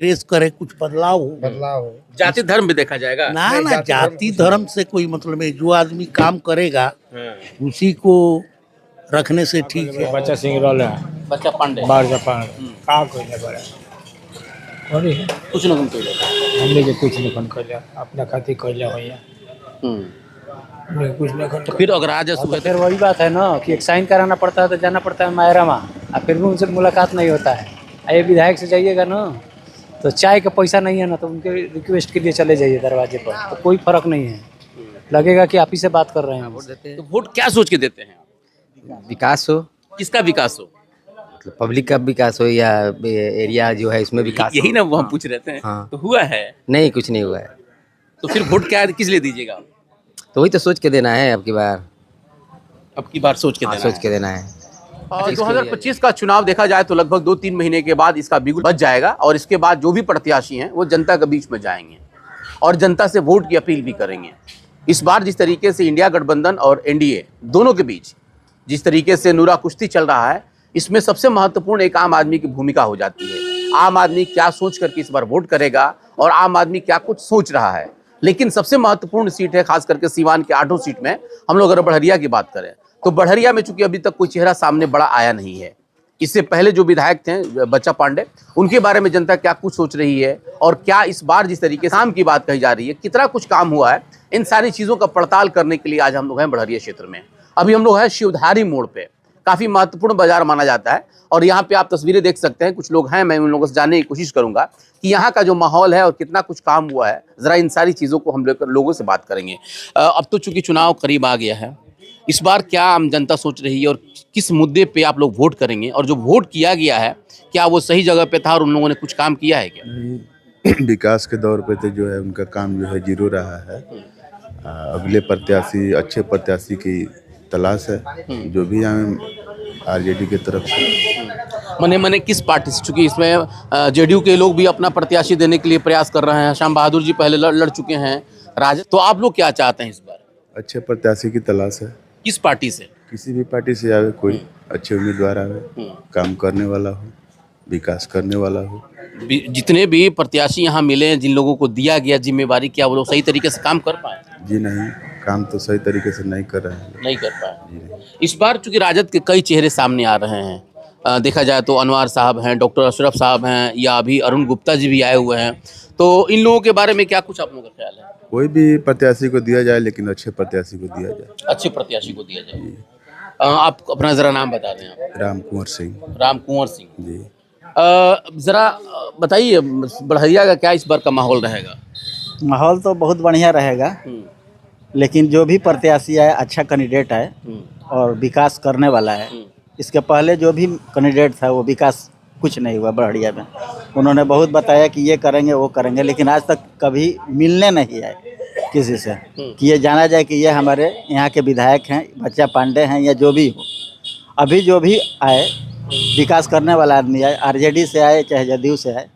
Press करे, कुछ बदलाव हो। जाति धर्म भी देखा जाएगा। ना जाति धर्म से कोई मतलब नहीं, जो आदमी काम करेगा उसी को रखने से ठीक है। बच्चा सिंह रोल बच्चा पांडे बाहर जापान का कोई बड़ा और कुछ न कुछ हमने के कुछ नहीं कर अपना खातिर कर भैया कुछ नहीं कर। तो फिर अगर राजस्व है फिर वही बात है ना कि एक साइन कराना पड़ता है तो जाना पड़ता है मायरामा, और फिर भी उनसे मुलाकात नहीं होता है। ये विधायक से जाइएगा ना तो चाय का पैसा नहीं है ना तो उनके रिक्वेस्ट के लिए चले जाइए दरवाजे पर, तो कोई फर्क नहीं है, लगेगा कि आप ही से बात कर रहे हैं। तो वोट क्या सोच के देते हैं? विकास हो, किसका विकास हो? मतलब पब्लिक का विकास हो या एरिया जो है इसमें विकास यही हो। ना वो हम पूछ रहे थे। हाँ। तो हुआ है? नहीं, कुछ नहीं हुआ है। तो फिर वोट क्या किस लिए दीजिएगा? तो वही तो सोच के देना है अब की बार। अब की बार सोच के हाँ, देना सोच के देना है। है। 2025 का चुनाव देखा जाए तो लगभग 2-3 महीने के बाद इसका बिगुल बच जाएगा और इसके बाद जो भी प्रत्याशी हैं वो जनता के बीच में जाएंगे और जनता से वोट की अपील भी करेंगे। इस बार जिस तरीके से इंडिया गठबंधन और एनडीए दोनों के बीच जिस तरीके से नूरा कुश्ती चल रहा है, इसमें सबसे महत्वपूर्ण एक आम आदमी की भूमिका हो जाती है। आम आदमी क्या सोच करके इस बार वोट करेगा और आम आदमी क्या कुछ सोच रहा है। लेकिन सबसे महत्वपूर्ण सीट है, खास करके सीवान के 8 सीट में हम लोग अगर बढ़हरिया की बात करें तो बढ़हरिया में चूंकि अभी तक कोई चेहरा सामने बड़ा आया नहीं है। इससे पहले जो विधायक थे बच्चा पांडे, उनके बारे में जनता क्या कुछ सोच रही है और क्या इस बार जिस तरीके से काम की बात कही जा रही है कितना कुछ काम हुआ है, इन सारी चीज़ों का पड़ताल करने के लिए आज हम लोग हैं बढ़हरिया क्षेत्र में। अभी हम लोग हैं शिवधारी मोड़ पे, काफ़ी महत्वपूर्ण बाजार माना जाता है और यहाँ पे आप तस्वीरें देख सकते हैं। कुछ लोग हैं, मैं उन लोगों से जानने की कोशिश करूंगा कि यहाँ का जो माहौल है और कितना कुछ काम हुआ है। ज़रा इन सारी चीज़ों को हम लोगों से बात करेंगे। अब तो चूंकि चुनाव करीब आ गया है, इस बार क्या आम जनता सोच रही है और किस मुद्दे पे आप लोग वोट करेंगे, और जो वोट किया गया है क्या वो सही जगह पे था और उन लोगों ने कुछ काम किया है क्या? विकास के दौर पे तो जो है उनका काम जो है जीरो रहा है। अगले प्रत्याशी, अच्छे प्रत्याशी की तलाश है, जो भी आए आरजेडी की तरफ से। मने किस पार्टी से? चूंकि इसमें जेडीयू के लोग भी अपना प्रत्याशी देने के लिए प्रयास कर रहे हैं। श्याम बहादुर जी पहले लड़ चुके हैं राजद, तो आप लोग क्या चाहते हैं इस बार? अच्छे प्रत्याशी की तलाश है। किस पार्टी से? किसी भी पार्टी से आवे, कोई अच्छे उम्मीदवार आवे, काम करने वाला हो, विकास करने वाला हो। जितने भी प्रत्याशी यहाँ मिले हैं, जिन लोगों को दिया गया जिम्मेवारी, क्या वो लोग सही तरीके से काम कर पाए? जी नहीं, काम तो सही तरीके से नहीं कर रहे हैं। नहीं कर पाए। इस बार चूंकि राजद के कई चेहरे सामने आ रहे हैं, देखा जाए तो अनवार साहब हैं, डॉक्टर अशरफ साहब हैं, या अभी अरुण गुप्ता जी भी आए हुए हैं, तो इन लोगों के बारे में क्या कुछ आप लोगों का ख्याल है? कोई भी प्रत्याशी को दिया जाए, लेकिन अच्छे प्रत्याशी को दिया जाए। अच्छे प्रत्याशी को दिया जाए। आप अपना जरा नाम बता दें। आप? राम कुंवर सिंह। राम कुंवर सिंह जी। जरा बताइए बढ़हरिया का क्या इस बार का माहौल रहेगा? माहौल तो बहुत बढ़िया रहेगा, लेकिन जो भी प्रत्याशी है अच्छा कैंडिडेट है और विकास करने वाला है। इसके पहले जो भी कैंडिडेट था वो विकास कुछ नहीं हुआ बढ़हरिया में। उन्होंने बहुत बताया कि ये करेंगे वो करेंगे, लेकिन आज तक कभी मिलने नहीं आए किसी से कि ये जाना जाए कि ये हमारे यहाँ के विधायक हैं, बच्चा पांडे हैं या जो भी हो। अभी जो भी आए विकास करने वाला आदमी आए, आरजेडी से आए चाहे जदयू से आए,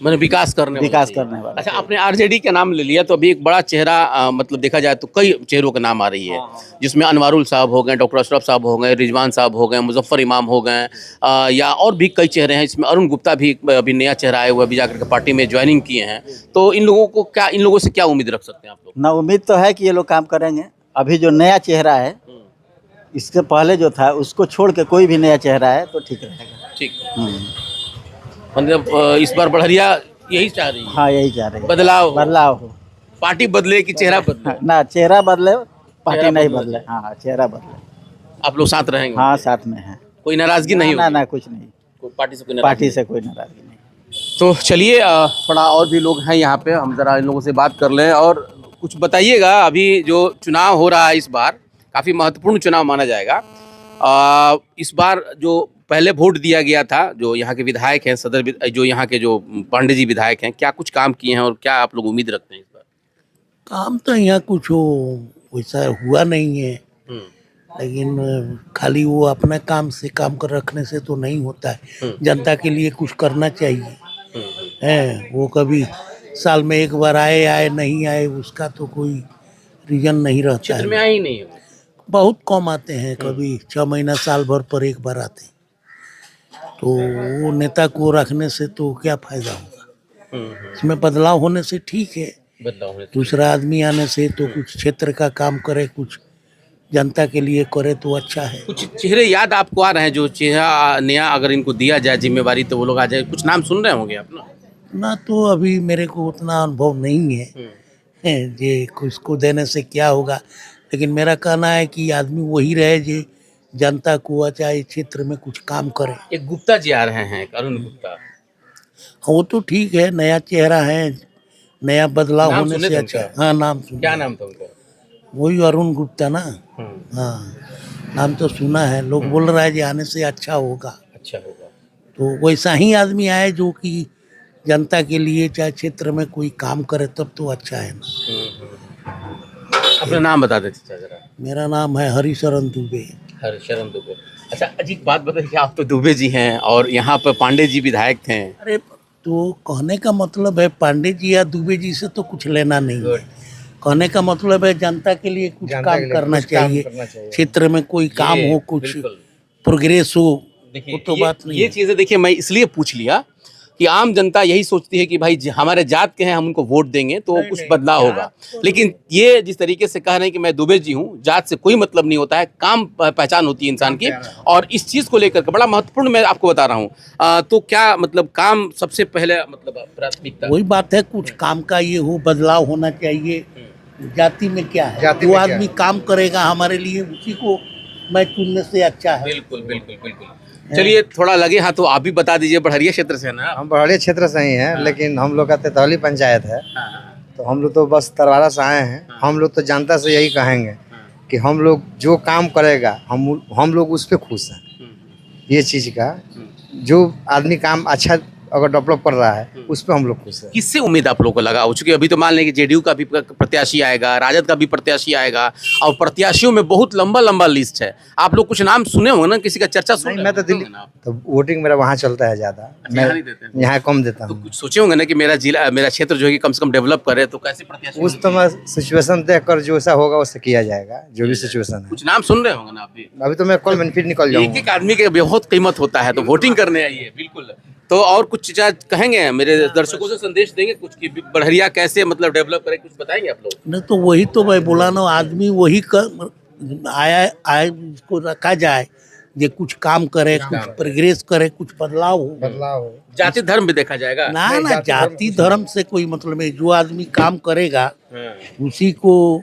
मैंने विकास करने वाला। अच्छा, आपने आरजेडी का नाम ले लिया तो अभी एक बड़ा चेहरा, मतलब देखा जाए तो कई चेहरों का नाम आ रही है, जिसमें अनवारुल साहब हो गए, डॉक्टर अशरफ साहब हो गए, रिजवान साहब हो गए, मुजफ्फर इमाम हो गए, या और भी कई चेहरे हैं। इसमें अरुण गुप्ता भी अभी नया चेहरा आया हुआ, अभी जाकर के पार्टी में ज्वाइनिंग किए हैं। तो इन लोगों से क्या उम्मीद रख सकते हैं आप लोग? ना उम्मीद तो है कि ये लोग काम करेंगे। अभी जो नया चेहरा है, इसके पहले जो था उसको छोड़ के कोई भी नया चेहरा है तो ठीक रहेगा। ठीक, मतलब इस बार बढ़हरिया यही चाह रही है? हाँ, यही चाह रही है। बदलाव हो, पार्टी बदले कि चेहरा बदले? ना, चेहरा बदले, पार्टी नहीं बदले। हाँ, चेहरा बदले। आप लोग साथ रहेंगे? हाँ, साथ में है। कोई नाराजगी नहीं? ना, कुछ नहीं। पार्टी से कोई नाराजगी नहीं। तो चलिए, थोड़ा और भी लोग हैं यहाँ पे, हम जरा इन लोगों से बात कर लें और कुछ बताइएगा। अभी जो चुनाव हो रहा है इस बार काफ़ी महत्वपूर्ण चुनाव माना जाएगा। इस बार जो पहले वोट दिया गया था, जो यहाँ के विधायक हैं, जो यहाँ के जो पांडे जी विधायक हैं, क्या कुछ काम किए हैं और क्या आप लोग उम्मीद रखते हैं इस बार? काम तो यहाँ कुछ वैसा हुआ नहीं है, लेकिन खाली वो अपने काम से काम कर रखने से तो नहीं होता है। जनता के लिए कुछ करना चाहिए। है वो कभी साल में एक बार आए नहीं आए, उसका तो कोई रीजन नहीं रहता है। क्षेत्र में आए ही नहीं है, बहुत कम आते हैं, कभी 6 महीना साल भर पर एक बार आते हैं। तो वो नेता को रखने से तो क्या फायदा होगा। इसमें बदलाव होने से ठीक है, बदलाव होने दूसरा आदमी आने से तो कुछ क्षेत्र का काम करे, कुछ जनता के लिए करे तो अच्छा है। कुछ चेहरे याद आपको आ रहे हैं जो चेहरा नया अगर इनको दिया जाए जिम्मेवारी तो वो लोग आ जाए? कुछ नाम सुन रहे होंगे आप ना? ना तो अभी मेरे को उतना अनुभव नहीं है जे किसको देने से क्या होगा, लेकिन मेरा कहना है कि आदमी वही रहे जो जनता को चाहे क्षेत्र में कुछ काम करे। एक गुप्ता जी आ रहे हैं, एक अरुण गुप्ता। वो तो ठीक है, नया चेहरा है, नया बदलाव नाम होने सुने से थे अच्छा। उनका? हाँ, नाम सुना। क्या नाम था उनका? वही अरुण गुप्ता ना। हाँ, नाम तो सुना है, लोग बोल रहा है कि आने से अच्छा होगा। अच्छा होगा। तो वैसा ही आदमी आए जो कि जनता के लिए चाहे क्षेत्र में कोई काम करे, तब तो अच्छा है ना। अपना नाम बता देते जरा। मेरा नाम है हरिशरण दुबे। हरिशरण दुबे। अच्छा, अजीब बात बताइए कि आप तो दुबे जी हैं और यहाँ पर पांडे जी विधायक थे। अरे तो कहने का मतलब है पांडे जी या दुबे जी से तो कुछ लेना नहीं है। कहने का मतलब है जनता के लिए कुछ काम करना चाहिए, क्षेत्र में कोई काम हो, कुछ प्रोग्रेस हो। वो तो बात नहीं ये है। चीजें देखिए मैं इसलिए पूछ लिया कि आम जनता यही सोचती है कि भाई हमारे जात के हैं, हम उनको वोट देंगे तो कुछ बदलाव होगा। लेकिन ये जिस तरीके से कह रहे हैं कि मैं दुबे जी हूँ, जात से कोई मतलब नहीं होता है, काम पहचान होती है इंसान की। और इस चीज़ को लेकर के बड़ा महत्वपूर्ण मैं आपको बता रहा हूँ। तो क्या मतलब काम सबसे पहले मतलब प्राथमिकता? वही बात है, कुछ काम का ये हो, बदलाव होना चाहिए। जाति में क्या है, जो आदमी काम करेगा हमारे लिए उसी को मैं चुनने से अच्छा है। बिल्कुल बिल्कुल बिल्कुल। चलिए थोड़ा लगे हाँ तो आप भी बता दीजिए, बड़हरिया क्षेत्र से है ना? हम बड़े क्षेत्र से ही हैं, लेकिन हम लोग का तेतौली पंचायत है, तो हम लोग तो बस तरवारा से आए हैं। हम लोग तो जनता से यही कहेंगे कि हम लोग जो काम करेगा हम लोग उस पर खुश हैं। ये चीज़ का जो आदमी काम अच्छा अगर डेवलप कर रहा है उस पर हम लोग खुश हैं। किससे उम्मीद आप लोगों को लगा? चूंकि अभी तो मान लें कि जेडीयू का भी प्रत्याशी आएगा, राजद का भी प्रत्याशी आएगा और प्रत्याशियों में बहुत लंबा लंबा लिस्ट है। आप लोग कुछ नाम सुने होंगे ना, किसी का चर्चा सुने? मैं तो दिल्ली, तो वोटिंग मेरा वहाँ चलता है ज़्यादा, यहाँ नहीं देते हैं? यहाँ कम देता तो हूँ। कुछ सोचे होंगे ना कि मेरा जिला, मेरा क्षेत्र जो है कि कम से कम डेवलप करे, तो कैसे प्रत्याशी? उस तो मैं सिचुएशन देख कर जो ऐसा होगा वैसे किया जाएगा, जो भी सिचुएशन है। कुछ नाम सुन रहे होंगे ना आप भी? अभी तो मैं कल में फिर निकल एक जाऊँगा। एक आदमी के बहुत कीमत होता है, तो वोटिंग करने आइए। बिल्कुल। तो और कुछ चीज़ कहेंगे मेरे दर्शकों से, संदेश देंगे कुछ कि बड़हरिया कैसे मतलब डेवलप करे, कुछ बताएंगे आप लोग? नहीं तो वही तो मैं बोला ना, आदमी वही कर आया उसको रखा जाए जे कुछ काम करे, कुछ प्रोग्रेस करे, कुछ बदलाव हो। जाति धर्म भी देखा जाएगा ना जाति धर्म से कोई मतलब नहीं, जो आदमी काम करेगा उसी को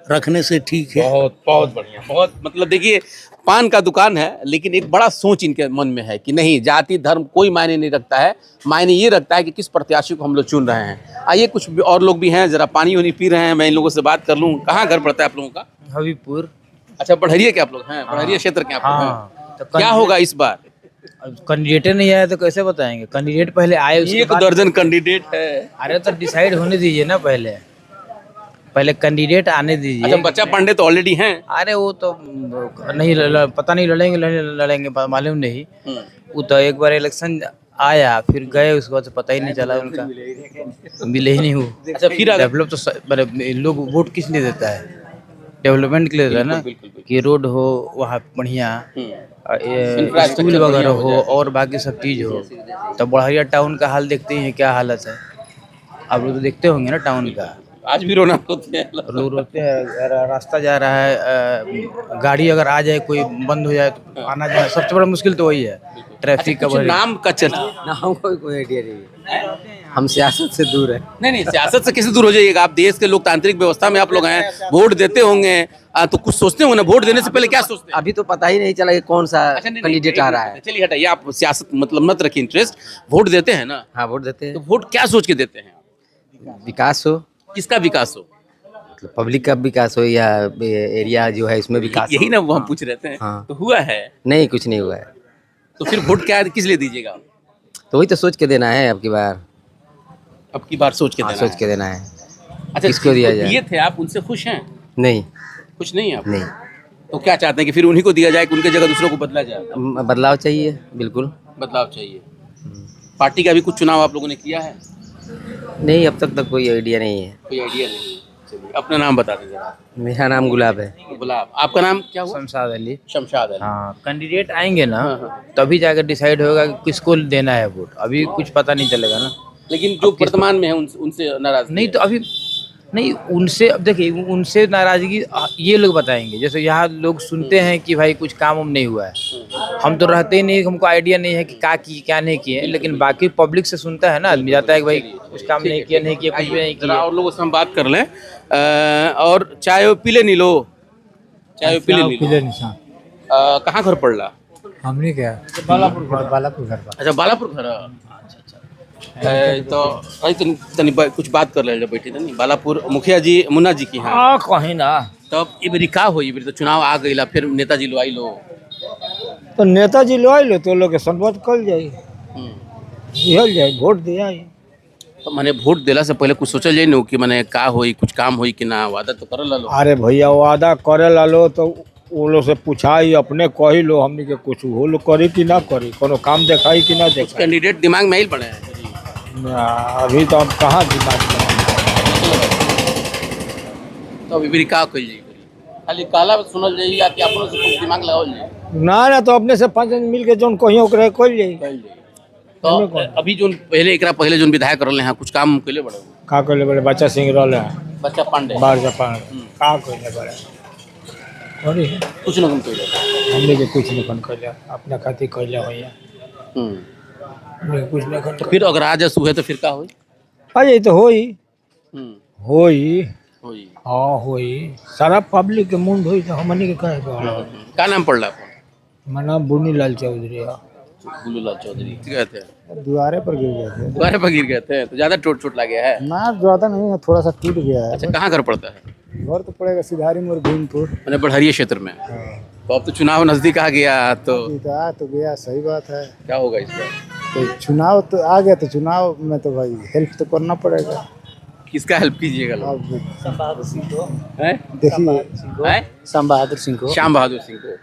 रखने से ठीक है। बहुत बहुत बढ़िया। बहुत मतलब देखिए, पान का दुकान है लेकिन एक बड़ा सोच इनके मन में है कि नहीं, जाति धर्म कोई मायने नहीं रखता है, मायने ये रखता है कि किस प्रत्याशी को हम लोग चुन रहे हैं। आइए कुछ और लोग भी हैं, जरा पानी वानी पी रहे हैं, मैं इन लोगों से बात कर लूँ। कहाँ घर पड़ता है आप लोगों का? हबीबपुर। अच्छा, बड़हरिया के आप लोग हैं? बड़हरिया क्षेत्र के आप लोग हैं? तो क्या होगा इस बार? कैंडिडेट नहीं आया तो कैसे बताएंगे? कैंडिडेट पहले आए, उसके एक बाद दर्जन कैंडिडेट है। अरे तो डिसाइड होने दीजिए ना, पहले कैंडिडेट आने दीजिए। अच्छा, बच्चा पांडे तो ऑलरेडी हैं। अरे वो तो नहीं पता नहीं लड़ेंगे मालूम नहीं। वो तो एक बार इलेक्शन आया फिर गए, उसके बाद से पता ही नहीं चला उनका, मिले ही नहीं वो। अच्छा, फिर आ गए। डेवलप तो लोग वोट किस लिए देता है? डेवलपमेंट के लिए देता है ना, कि रोड हो वहाँ बढ़िया, स्कूल वगैरह हो और बाकी सब चीज़ हो। तो बड़हरिया टाउन का हाल देखते ही हैं, क्या हालत है। आप लोग तो देखते होंगे ना टाउन का। आज भी रोना होते हैं लोग रोते हैं, रास्ता जा रहा है, गाड़ी अगर आ जाए, कोई बंद हो जाए तो आना जाना सबसे बड़ा मुश्किल तो वही है, ट्रैफिक का। कुछ नाम का चर्चा? नाम का कोई आइडिया नहीं है, हम सियासत से दूर है। नहीं, सियासत से कैसे दूर हो जाइएगा? आप देश के लोकतांत्रिक व्यवस्था में आप लोग हैं, वोट देते होंगे तो कुछ सोचते होंगे ना, वोट देने से पहले क्या सोचते हैं? अभी तो पता ही नहीं चला कि कौन सा कैंडिडेट आ रहा है। चलिए हटाइए, आप सियासत मतलब मत रखिए इंटरेस्ट। वोट देते हैं ना? हाँ, वोट देते हैं। तो वोट क्या सोच के देते हैं? विकास हो, किसका विकास हो? मतलब पब्लिक का विकास हो या एरिया जो है इसमें विकास यही हो। ना वो हम पूछ रहे थे। हाँ। तो हुआ है? नहीं, कुछ नहीं हुआ है। तो फिर वोट क्या किस लिए दीजिएगा? तो वही तो सोच के देना है, अब की बार सोच के हाँ, देना सोच के देना है। अच्छा, किसको दिया जाए? दिए थे आप, उनसे खुश हैं? नहीं खुश नहीं आप? नहीं, तो क्या चाहते हैं कि फिर उन्हीं को दिया जाए कि उनके जगह दूसरों को बदला जाए? बदलाव चाहिए, बिल्कुल बदलाव चाहिए। पार्टी का भी कुछ चुनाव आप लोगों ने किया है? नहीं, अब तक कोई आइडिया नहीं है। कोई आइडिया नहीं। चलिए, अपना नाम बता दीजिए जरा। मेरा नाम गुलाब है। गुलाब, आपका नाम क्या हुआ? शमशाद अली। शमशाद अली। हाँ, कैंडिडेट आएंगे ना हाँ। तभी जाकर डिसाइड होगा कि किसको देना है वोट। अभी कुछ पता नहीं चलेगा ना। लेकिन जो वर्तमान में है उनसे नाराज नहीं तो अभी नहीं उनसे, अब देखिए उनसे नाराजगी ये लोग बताएंगे। जैसे यहाँ लोग सुनते हैं कि भाई कुछ काम हम नहीं हुआ है, हम तो रहते ही नहीं, हमको आइडिया नहीं है कि क्या नहीं किए, लेकिन बाकी पब्लिक से सुनता है ना आदमी, जाता है कि भाई कुछ काम नहीं किया कुछ भी नहीं जरा किया। और लोगों से हम बात कर लें। और चाय पी ले नी लो, चाय पी ले नी लो। कहाँ घर पड़ रहा? हमने क्या बालापुर घर पर। अच्छा, बालापुर घर। अच्छा अच्छा। तो अरे तनी कुछ बात कर ले बैठी तनी। बालापुर मुखिया जी मुन्ना जी की हाँ कहीं ना तब ये बेरी का होई, बेरी तो चुनाव आ गईला, फिर नेताजी लो आई लो। तो नेताजी लो आई लो तो लोग के संवाद कल जाई, दिहल जाए, वोट दिया। तो मैंने वोट देला से पहले कुछ सोचल जाए न कि मैंने का होई, कुछ काम होई कि ना, वादा तो करल लो। अरे भैया वादा करे लो तो वो लोग से पूछाई, अपने कही लो हमनी के कुछ वो लोग करी कि ना करी, कोनो काम दिखाई कि ना दिखाई। कैंडिडेट दिमाग में ही पड़े हैं अभी तो हम कहाँ दिमाग में। तो अभी बेरी का कइल जाई, खाली काला सुनल जाई या कि अपनों से कुछ दिमाग लगावल जाई? ना तो अपने से 5 जन मिल के जोन कहीं ओकरे कल जाई। तो अभी जो पहले एकरा पहले जो विधायक रहले हैं कुछ काम कइले बड़े? का कहले बड़े बच्चा सिंह रहले हैं, बच्चा पांडे बाहर जापान का कहले बड़े अरे कुछ न कइले। हमने के कुछ नहीं कहले, अपना खातिर कहले भैया कुछ नहीं तो फिर अगर राजस्व हुए तो फिर का होई? अरे तो होई होई। हाँ होई, सारा पब्लिक के मुंड होई तो हमनी के कहे का नाम पड़ला आपन? मेरा नाम बुनी लाल चौधरी है। बुल्लूलाल चौधरी गए थे, द्वारे पर गिर गए थे। द्वारे पर गिर गए थे तो ज्यादा चोट लग गया है? ना ज्यादा नहीं है, थोड़ा सा टूट गया है। अच्छा, कहाँ घर पड़ता है? घर तो पड़ेगा सिधारी मोड़ भीमपुर। मैंने बढ़हरिया क्षेत्र में। तो अब तो चुनाव नजदीक आ गया तो तो गया, सही बात है। क्या होगा इस बार? तो चुनाव तो आ गया, तो चुनाव में तो भाई हेल्प तो करना पड़ेगा। किसका हेल्प कीजिएगा लोग? श्याम बहादुर सिंह को हैं? देखिए, हैं? श्याम बहादुर सिंह को श्याम बहादुर सिंह को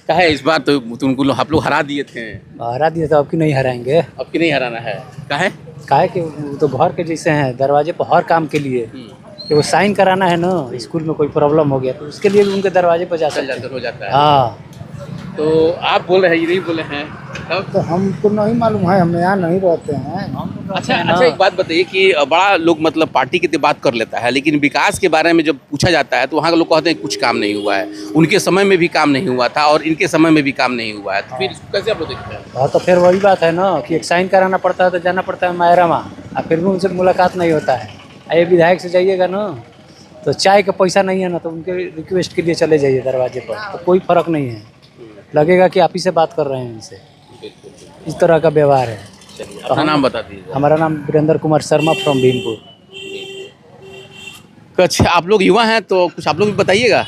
क्या है इस बार तो तुमको आप लोग हरा दिए थे। हरा दिया तो अब की नहीं हराएंगे। अब की नहीं हराना है काहे? काहे कि वो तो घर के जैसे हैं, दरवाजे पर हर काम के लिए कि वो साइन कराना है ना, स्कूल में कोई प्रॉब्लम हो गया तो उसके लिए भी उनके दरवाजे पर जा सकते हैं। हो जाता है। हाँ तो आप बोल रहे हैं, ये नहीं बोले हैं तब? तो हमको नहीं मालूम है, हम यहाँ नहीं रहते हैं। अच्छा एक बात बताइए कि बड़ा लोग मतलब पार्टी की तो बात कर लेता है, लेकिन विकास के बारे में जब पूछा जाता है तो वहाँ के लोग कहते हैं कुछ काम नहीं हुआ है, उनके समय में भी काम नहीं हुआ था और इनके समय में भी काम नहीं हुआ है, तो फिर इसको कैसे आप लोग देखते हैं? हाँ तो फिर वही बात है ना कि एक साइन कराना पड़ता है तो जाना पड़ता है मायरामा, और फिर भी उनसे मुलाकात नहीं होता है। ये विधायक से जाइएगा ना तो चाय का पैसा नहीं है ना, तो उनके रिक्वेस्ट के लिए चले जाइए दरवाजे पर, तो कोई फर्क नहीं है, लगेगा कि आप ही से बात कर रहे हैं इनसे। इस तरह का व्यवहार है। अपना नाम बता दीजिए। हमारा नाम वीरेंद्र कुमार शर्मा फ्रॉम भीमपुर। अच्छा, आप लोग युवा हैं तो कुछ आप लोग भी बताइएगा,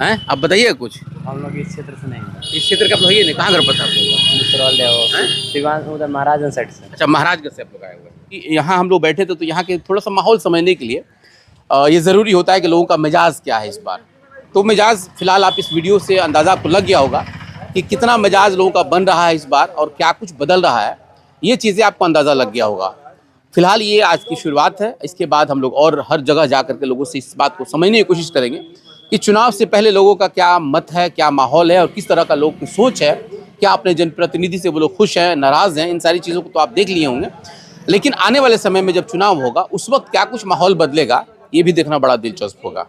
हैं? आप बताइएगा कुछ। हम लोग इस क्षेत्र से नहीं, इस क्षेत्र का आप लोग नहीं, कहाँ घर पता आप लोग? उधर महाराजगंज साइड से। अच्छा, महाराजगंज से आप लोग आए हुए। यहाँ हम लोग बैठे थे तो यहाँ के थोड़ा सा माहौल समझने के लिए ये ज़रूरी होता है कि लोगों का मिजाज क्या है इस बार। तो मिजाज फिलहाल आप इस वीडियो से अंदाज़ा आपको लग गया होगा कि कितना मिजाज लोगों का बन रहा है इस बार और क्या कुछ बदल रहा है, ये चीज़ें आपको अंदाज़ा लग गया होगा। फिलहाल ये आज की शुरुआत है, इसके बाद हम लोग और हर जगह जा कर के लोगों से इस बात को समझने की कोशिश करेंगे कि चुनाव से पहले लोगों का क्या मत है, क्या माहौल है और किस तरह का लोग की सोच है, क्या अपने जनप्रतिनिधि से वो लोग खुश हैं, नाराज़ हैं। इन सारी चीज़ों को तो आप देख लिए होंगे, लेकिन आने वाले समय में जब चुनाव होगा उस वक्त क्या कुछ माहौल बदलेगा, ये भी देखना बड़ा दिलचस्प होगा।